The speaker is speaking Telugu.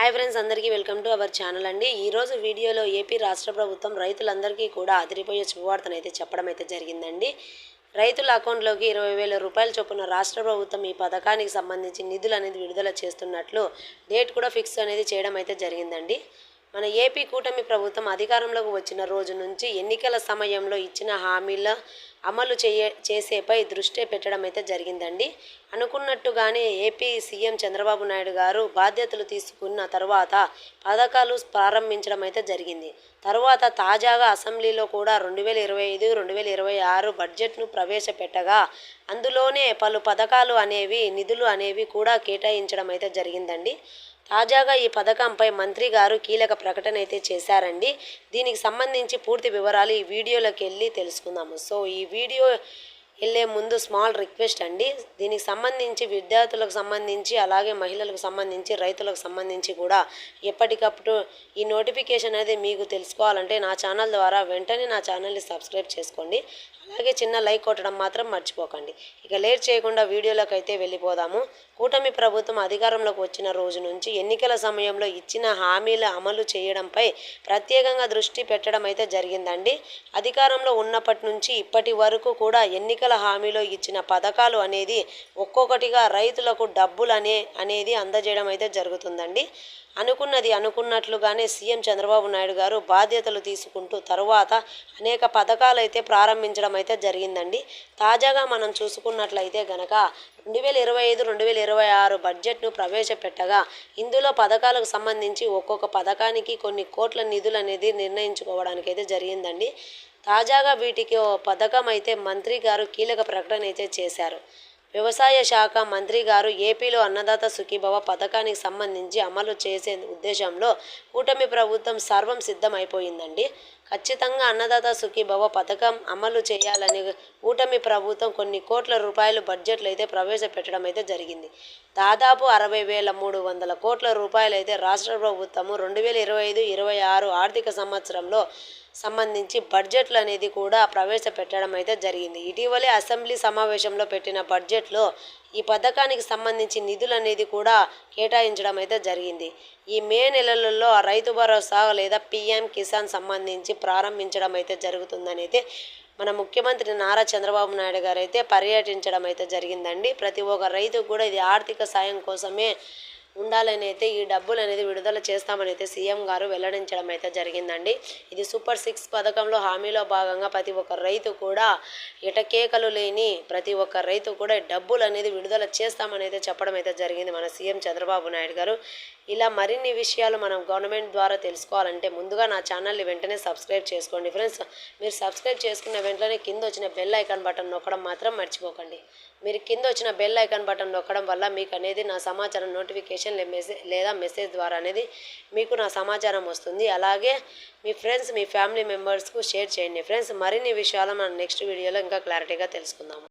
హాయ్ ఫ్రెండ్స్, అందరికీ వెల్కమ్ టు అవర్ ఛానల్ అండి. ఈరోజు వీడియోలో ఏపీ రాష్ట్ర ప్రభుత్వం రైతులందరికీ కూడా అదిరిపోయే శుభవార్తను అయితే చెప్పడం అయితే జరిగిందండి. రైతుల అకౌంట్లోకి 20,000 రూపాయల చొప్పున రాష్ట్ర ప్రభుత్వం ఈ పథకానికి సంబంధించి నిధులు అనేది విడుదల చేస్తున్నట్లు డేట్ కూడా ఫిక్స్ అనేది చేయడం అయితే జరిగిందండి. మన ఏపీ కూటమి ప్రభుత్వం అధికారంలోకి వచ్చిన రోజు నుంచి ఎన్నికల సమయంలో ఇచ్చిన హామీల అమలు చేసేపై దృష్టి పెట్టడం అయితే జరిగిందండి. అనుకున్నట్టుగానే ఏపీ సీఎం చంద్రబాబు నాయుడు గారు బాధ్యతలు తీసుకున్న తర్వాత పథకాలు ప్రారంభించడం అయితే జరిగింది. తరువాత తాజాగా అసెంబ్లీలో కూడా 2025-2026 బడ్జెట్ను ప్రవేశపెట్టగా అందులోనే పలు పథకాలు నిధులు అనేవి కూడా కేటాయించడం అయితే జరిగిందండి. తాజాగా ఈ పథకంపై మంత్రి గారు కీలక ప్రకటన అయితే చేశారండి. దీనికి సంబంధించి పూర్తి వివరాలు ఈ వీడియోలోకి వెళ్ళి తెలుసుకుందాము. సో ఈ వీడియో వెళ్ళే ముందు స్మాల్ రిక్వెస్ట్ అండి. దీనికి సంబంధించి విద్యార్థులకు సంబంధించి, అలాగే మహిళలకు సంబంధించి, రైతులకు సంబంధించి కూడా ఎప్పటికప్పుడు ఈ నోటిఫికేషన్ అనేది మీకు తెలుసుకోవాలంటే నా ఛానల్ ద్వారా వెంటనే నా ఛానల్ని సబ్స్క్రైబ్ చేసుకోండి. అలాగే చిన్న లైక్ కొట్టడం మాత్రం మర్చిపోకండి. ఇక లేట్ చేయకుండా వీడియోలోకి అయితే వెళ్ళిపోదాము. కూటమి ప్రభుత్వం అధికారంలోకి వచ్చిన రోజు నుంచి ఎన్నికల సమయంలో ఇచ్చిన హామీల అమలు చేయడంపై ప్రత్యేకంగా దృష్టి పెట్టడం అయితే జరిగిందండి. అధికారంలో ఉన్నప్పటి నుంచి ఇప్పటి వరకు కూడా ఎన్నికల హామీలో ఇచ్చిన పథకాలు అనేది ఒక్కొక్కటిగా రైతులకు డబ్బులు అనేది అందజేయడం అయితే జరుగుతుందండి. అనుకున్నట్లుగానే సీఎం చంద్రబాబు నాయుడు గారు బాధ్యతలు తీసుకుంటూ తరువాత అనేక పథకాలు అయితే ప్రారంభించడం అయితే జరిగిందండి. తాజాగా మనం చూసుకున్నట్లయితే గనక 2025-2026 బడ్జెట్ను ప్రవేశపెట్టగా ఇందులో పథకాలకు సంబంధించి ఒక్కొక్క పథకానికి కొన్ని కోట్ల నిధులు అనేది నిర్ణయించుకోవడానికి అయితే జరిగిందండి. తాజాగా వీటికి ఓ పథకం అయితే మంత్రి గారు కీలక ప్రకటన అయితే చేశారు. వ్యవసాయ శాఖ మంత్రి గారు ఏపీలో అన్నదాత సుఖీభవ పథకానికి సంబంధించి అమలు చేసే ఉద్దేశంలో కూటమి ప్రభుత్వం సర్వం సిద్ధమైపోయిందండి. ఖచ్చితంగా అన్నదాత సుఖీభవ పథకం అమలు చేయాలని కూటమి ప్రభుత్వం కొన్ని కోట్ల రూపాయలు బడ్జెట్లు అయితే ప్రవేశపెట్టడం అయితే జరిగింది. దాదాపు 60,300 కోట్ల రూపాయలు అయితే రాష్ట్ర ప్రభుత్వము 2025-26 ఆర్థిక సంవత్సరంలో సంబంధించి బడ్జెట్లు అనేది కూడా ప్రవేశపెట్టడం అయితే జరిగింది. ఇటీవలే అసెంబ్లీ సమావేశంలో పెట్టిన బడ్జెట్లో ఈ పథకానికి సంబంధించి నిధులు అనేది కూడా కేటాయించడం అయితే జరిగింది. ఈ మే నెలలలో రైతు భరోసా లేదా పీఎం కిసాన్ సంబంధించి ప్రారంభించడం అయితే జరుగుతుందని అయితే మన ముఖ్యమంత్రి నారా చంద్రబాబు నాయుడు గారు అయితే పర్యటించడం అయితే జరిగిందండి. ప్రతి ఒక్క రైతు కూడా ఇది ఆర్థిక సాయం కోసమే ఉండాలని అయితే ఈ డబ్బులు అనేది విడుదల చేస్తామని అయితే సీఎం గారు వెల్లడించడం అయితే జరిగిందండి. ఇది సూపర్ 6 పథకంలో హామీలో భాగంగా ప్రతి ఒక్క రైతు కూడా ఎటకేకలు లేని ప్రతి ఒక్క రైతు కూడా డబ్బులు అనేది విడుదల చేస్తామని అయితే చెప్పడం అయితే జరిగింది మన సీఎం చంద్రబాబు నాయుడు గారు. ఇలా మరిన్ని విషయాలు మనం గవర్నమెంట్ ద్వారా తెలుసుకోవాలంటే ముందుగా నా ఛానల్ని వెంటనే సబ్స్క్రైబ్ చేసుకోండి ఫ్రెండ్స్. మీరు సబ్స్క్రైబ్ చేసుకున్న వెంటనే కింద వచ్చిన బెల్ ఐకాన్ బటన్ నొక్కడం మాత్రం మర్చిపోకండి. మీరు కింద వచ్చిన బెల్ ఐకాన్ బటన్ నొక్కడం వల్ల మీకు అనేది నా సమాచారం నోటిఫికేషన్ లేదా మెసేజ్ ద్వారా అనేది మీకు నా సమాచారం వస్తుంది. అలాగే మీ ఫ్రెండ్స్, మీ ఫ్యామిలీ మెంబర్స్కు షేర్ చేయండి ఫ్రెండ్స్. మరిన్ని విషయాలు మనం నెక్స్ట్ వీడియోలో ఇంకా క్లారిటీగా తెలుసుకుందాము.